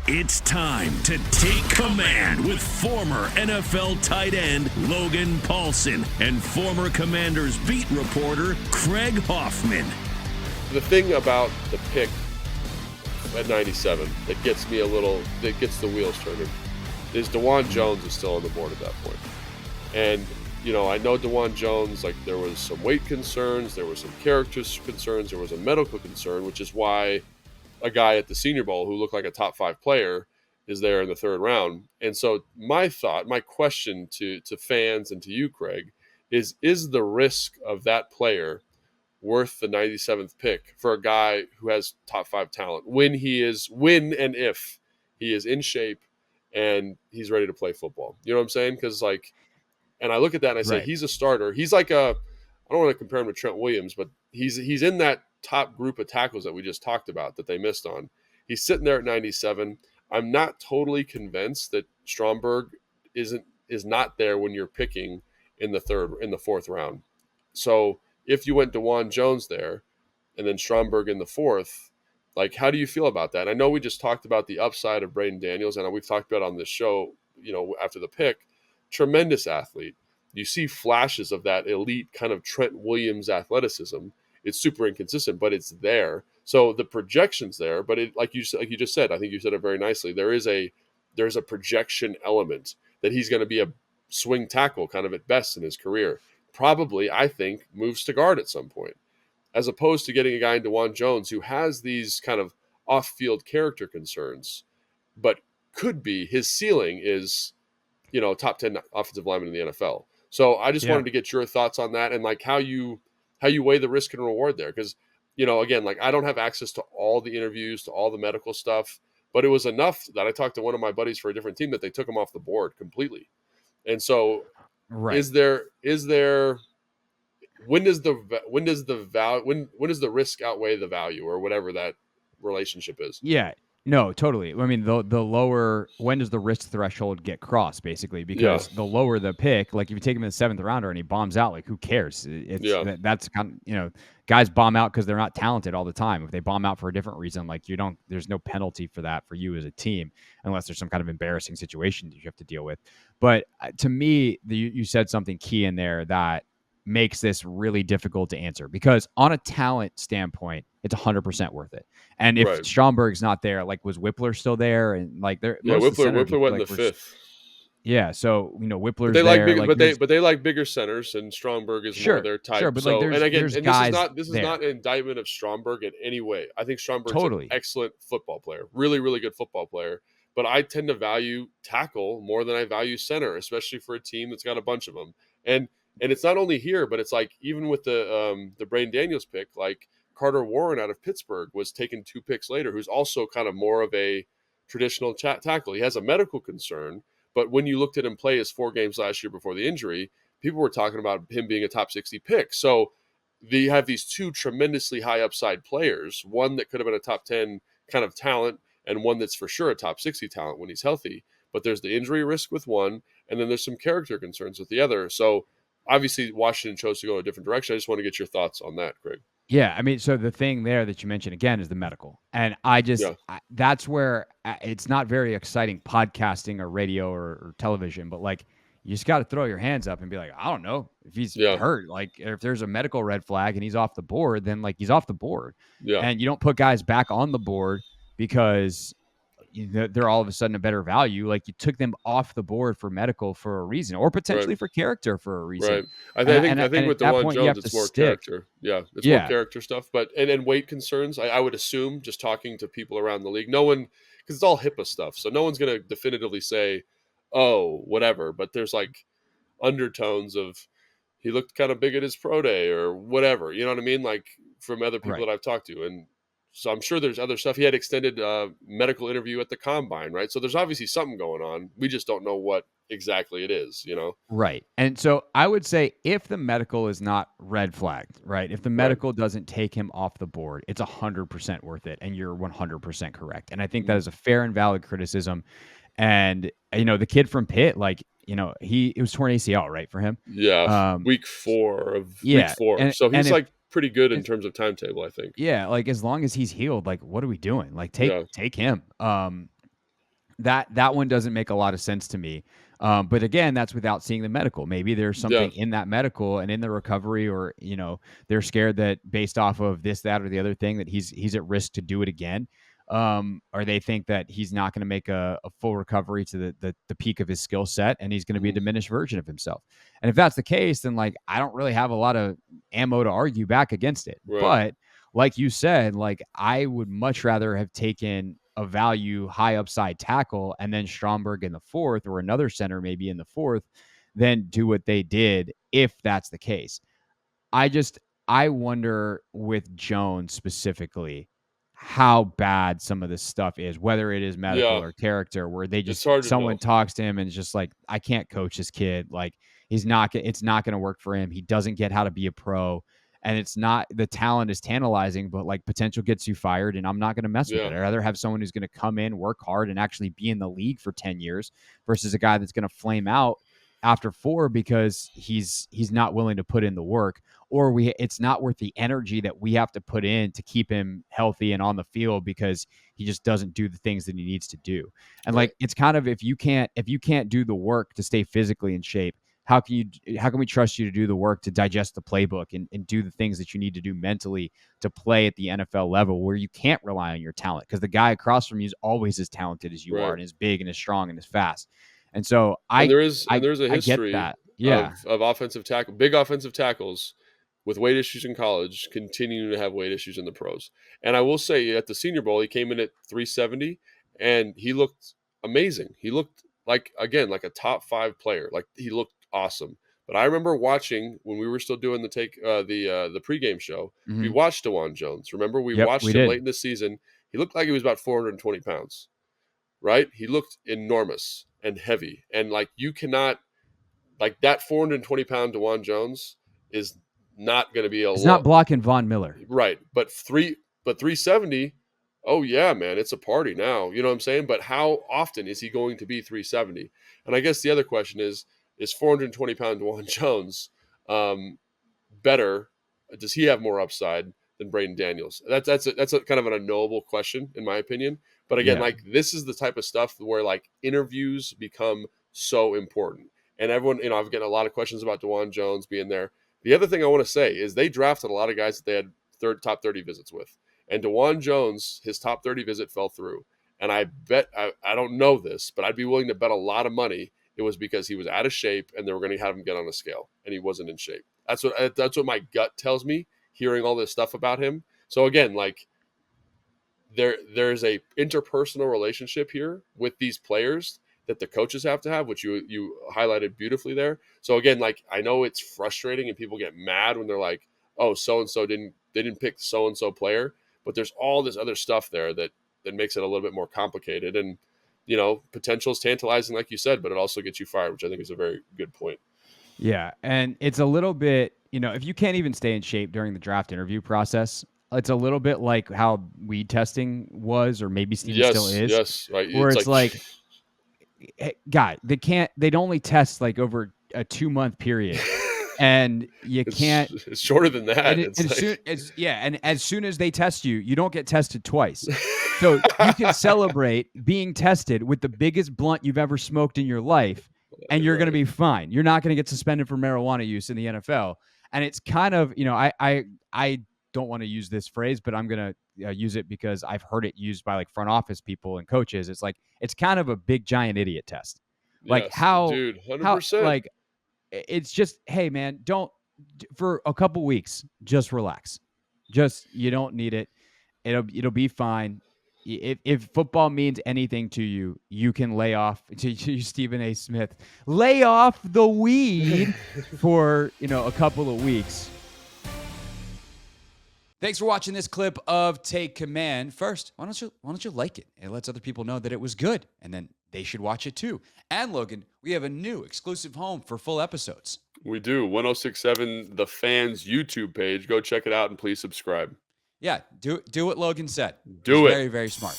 It's time to take command with former NFL tight end Logan Paulsen and former Commanders beat reporter Craig Hoffman. The thing about the pick at 97 that gets me that gets the wheels turning is Dawand Jones is still on the board at that point. And, I know Dawand Jones, there was some weight concerns, there were some character concerns, there was a medical concern, which is why a guy at the Senior Bowl who looked like a top 5 player is there in the 3rd round. And so my question to fans and to you, Craig, is the risk of that player worth the 97th pick for a guy who has top 5 talent when and if he is in shape and he's ready to play football? You know what I'm saying? Because and I look at that and I say, he's a starter. He's I don't want to compare him to Trent Williams, but he's in that top group of tackles that we just talked about that they missed on. He's sitting there at 97. I'm not totally convinced that Stromberg is not there when you're picking in the 4th round. So if you went Dawand Jones there and then Stromberg in the 4th, how do you feel about that? I know we just talked about the upside of Braden Daniels, and we've talked about on this show, after the pick, tremendous athlete. You see flashes of that elite kind of Trent Williams athleticism. It's super inconsistent, but it's there. So the projection's there, but like you just said, I think you said it very nicely. There's a projection element that he's going to be a swing tackle kind of at best in his career. Probably, I think, moves to guard at some point, as opposed to getting a guy in Dawand Jones who has these kind of off-field character concerns, but could be his ceiling is, top 10 offensive lineman in the NFL. So I just wanted to get your thoughts on that and how you weigh the risk and reward there. Because, again, I don't have access to all the interviews, to all the medical stuff, but it was enough that I talked to one of my buddies for a different team that they took him off the board completely. And so is there when does the risk outweigh the value, or whatever that relationship is? Yeah. No, totally. I mean, the lower, when does the risk threshold get crossed, basically? Because the lower the pick, if you take him in the 7th rounder and he bombs out, who cares? That's kind of, guys bomb out because they're not talented all the time. If they bomb out for a different reason, there's no penalty for that for you as a team, unless there's some kind of embarrassing situation that you have to deal with. But to me, you said something key in there that makes this really difficult to answer, because on a talent standpoint, it's 100% worth it. And if Stromberg's not there, was Whippler still there? And Whippler went in the 5th. Yeah, so Whippler's there. But they like bigger centers, and Stromberg is more their type. Sure, but this is not an indictment of Stromberg in any way. I think Stromberg's an excellent football player, really, really good football player. But I tend to value tackle more than I value center, especially for a team that's got a bunch of them. And it's not only here, but it's even with the Braden Daniels pick, Carter Warren out of Pittsburgh was taken 2 picks later, who's also kind of more of a traditional tackle. He has a medical concern, but when you looked at him play his 4 games last year before the injury, people were talking about him being a top 60 pick. So you have these 2 tremendously high upside players, one that could have been a top 10 kind of talent and one that's for sure a top 60 talent when he's healthy. But there's the injury risk with one, and then there's some character concerns with the other. So obviously, Washington chose to go a different direction. I just want to get your thoughts on that, Craig. Yeah, I mean, so the thing there that you mentioned again is the medical. And that's where it's not very exciting podcasting or radio or television, but you just got to throw your hands up and be like, I don't know if he's hurt. If there's a medical red flag and he's off the board, then he's off the board. Yeah. And you don't put guys back on the board because they're all of a sudden a better value. You took them off the board for medical for a reason, or potentially for character for a reason. Right. I think with Dawand Jones, it's more character. Yeah, it's more character stuff. But and weight concerns, I would assume, just talking to people around the league, no one, because it's all HIPAA stuff, so no one's going to definitively say, oh, whatever. But there's undertones of he looked kind of big at his pro day or whatever. You know what I mean? From other people that I've talked to, and so I'm sure there's other stuff. He had extended medical interview at the combine, right? So there's obviously something going on. We just don't know what exactly it is, Right. And so I would say if the medical is not red flagged, right? If the medical doesn't take him off the board, it's 100% worth it. And you're 100% correct. And I think that is a fair and valid criticism. And, the kid from Pitt, it was torn ACL, right, for him? Yeah. Week 4. And, so he's pretty good in terms of timetable, I think. Yeah, as long as he's healed, what are we doing? Take him. That one doesn't make a lot of sense to me. But again, that's without seeing the medical. Maybe there's something in that medical and in the recovery, or they're scared that based off of this, that, or the other thing, that he's at risk to do it again. Or they think that he's not going to make a full recovery to the peak of his skill set, and he's going to be a diminished version of himself. And if that's the case, then like I don't really have a lot of ammo to argue back against it. Right. But like you said, like I would much rather have taken a value high upside tackle and then Stromberg in the fourth, or another center maybe in the fourth, than do what they did if that's the case. I wonder with Jones specifically how bad some of this stuff is, whether it is medical or character, where they just someone talks to him and it's just like, I can't coach this kid. Like it's not going to work for him. He doesn't get how to be a pro. And it's not, the talent is tantalizing, but like potential gets you fired, and I'm not going to mess with it. I'd rather have someone who's going to come in, work hard, and actually be in the league for 10 years versus a guy that's going to flame out after 4 because he's not willing to put in the work, or it's not worth the energy that we have to put in to keep him healthy and on the field because he just doesn't do the things that he needs to do. And like, it's kind of, if you can't do the work to stay physically in shape, how can we trust you to do the work to digest the playbook and do the things that you need to do mentally to play at the NFL level, where you can't rely on your talent because the guy across from you is always as talented as you are, and as big and as strong and as fast. And so there's a history of offensive tackle, big offensive tackles with weight issues in college continuing to have weight issues in the pros. And I will say, at the Senior Bowl, he came in at 370 and he looked amazing. He looked like a top 5 player. Like, he looked awesome. But I remember watching when we were still doing the pregame show. Mm-hmm. We watched Dawand Jones. Remember, we watched him late in the season. He looked like he was about 420 pounds, right? He looked enormous and heavy. And like, you cannot, like, that 420 pound Dawand Jones is not going to be It's not blocking Von Miller. Right. But 370, oh yeah, man, it's a party now. You know what I'm saying? But how often is he going to be 370? And I guess the other question is 420 pound Dawand Jones better? Does he have more upside than Braden Daniels? That's a kind of an unknowable question, in my opinion. But again, like, this is the type of stuff where like interviews become so important. And everyone, I've gotten a lot of questions about Dawand Jones being there. The other thing I want to say is they drafted a lot of guys that they had top 30 visits with. And Dawand Jones, his top 30 visit fell through. And I bet, I don't know this, but I'd be willing to bet a lot of money it was because he was out of shape and they were going to have him get on a scale, and he wasn't in shape. That's what my gut tells me, hearing all this stuff about him. So again, like, there's a interpersonal relationship here with these players that the coaches have to have, which you highlighted beautifully there. So again, like, I know it's frustrating and people get mad when they're like, oh, so-and-so didn't pick so-and-so player, but there's all this other stuff there that makes it a little bit more complicated. And, potential is tantalizing, like you said, but it also gets you fired, which I think is a very good point. Yeah. And it's a little bit, if you can't even stay in shape during the draft interview process, it's a little bit like how weed testing was, or maybe Steven still is. Yes, right. Where it's like, hey, guy, they'd only test like over a 2-month period. And you can't. It's shorter than that. And as soon as they test you, you don't get tested twice. So you can celebrate being tested with the biggest blunt you've ever smoked in your life, and you're going to be fine. You're not going to get suspended for marijuana use in the NFL. And it's kind of, I don't want to use this phrase, but I'm going to use it because I've heard it used by like front office people and coaches. It's like, it's kind of a big giant idiot test. Like, how, dude, 100%. Like, it's just, hey man, don't, for a couple weeks, just relax. You don't need it. It'll be fine. If football means anything to you, you can lay off, to Stephen A. Smith, lay off the weed for, a couple of weeks. Thanks for watching this clip of Take Command. First, why don't you like it? It lets other people know that it was good, and then they should watch it too. And Logan, we have a new exclusive home for full episodes. We do. 1067 The Fans YouTube page. Go check it out and please subscribe. Yeah, do what Logan said. Do it. Very, very smart.